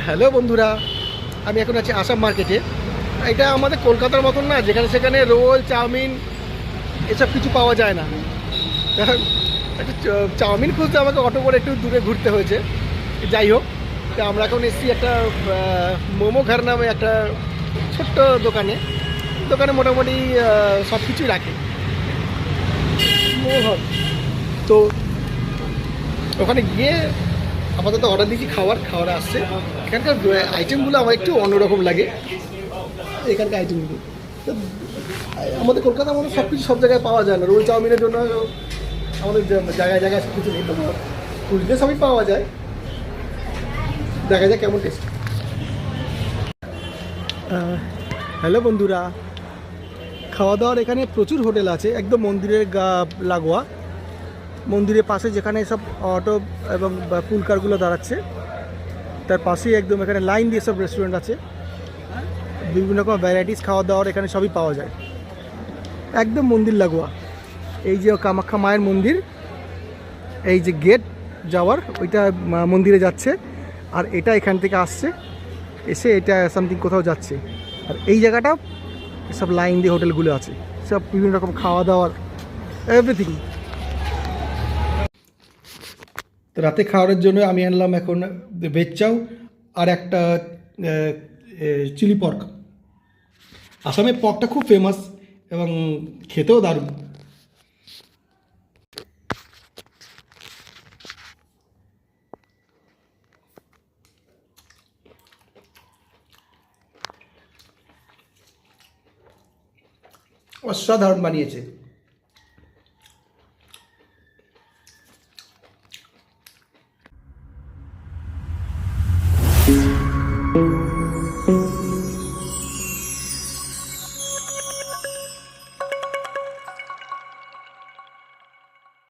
Hello বন্ধুরা, আমি এখন আছি আসাম মার্কেটে। এটা আমাদের কলকাতার মতন না, যেখানে সেখানে রোল চাউমিন এসব কিছু পাওয়া যায় না। একটা চাউমিন খুঁজতে আমাকে অটো করে একটু দূরে ঘুরতে হয়েছে। যাই হোক, তো আমরা এখন এসেছি একটা মোমো ঘর নামে একটা ছোট্ট দোকানে মোটামুটি সব কিছুই রাখে মোমো ঘর। তো ওখানে গিয়ে আপাতত অর্ডার দিয়েছি, খাওয়ার আসছে। এখানকার আইটেমগুলো আমার একটু অন্যরকম লাগে। এখানকার আইটেমগুলো তো আমাদের কলকাতার মধ্যে সব কিছু সব জায়গায় পাওয়া যায় না। রোল চাউমিনের জন্য আমাদের জায়গায় সব কিছু নেই, তো খুঁজলে সবই পাওয়া যায়। দেখা যায় কেমন টেস্ট। হ্যালো বন্ধুরা, খাওয়া দাওয়ার এখানে প্রচুর হোটেল আছে, একদম মন্দিরের লাগোয়া। মন্দিরের পাশে যেখানে সব অটো এবং পুল কারগুলো দাঁড়াচ্ছে, তার পাশেই একদম এখানে লাইন দিয়ে সব রেস্টুরেন্ট আছে। বিভিন্ন রকম ভ্যারাইটিস খাওয়া দাওয়ার এখানে সবই পাওয়া যায়, একদম মন্দির লাগোয়া। এই যে কামাখ্যা মায়ের মন্দির, এই যে গেট যাওয়ার ওইটা মন্দিরে যাচ্ছে, আর এটা এখান থেকে আসছে, এসে এটা সামথিং কোথাও যাচ্ছে। আর এই জায়গাটা সব লাইন দিয়ে হোটেলগুলো আছে, সব বিভিন্ন রকম খাওয়া দাওয়ার এভরিথিং। তো রাতে খাওয়ার জন্য আমি আনলাম এখন ভেজ চাউ আর একটা চিলি পর্ক। আসামে পর্কটা খুব ফেমাস এবং খেতেও দারুণ। অসাধারণ বানিয়েছে।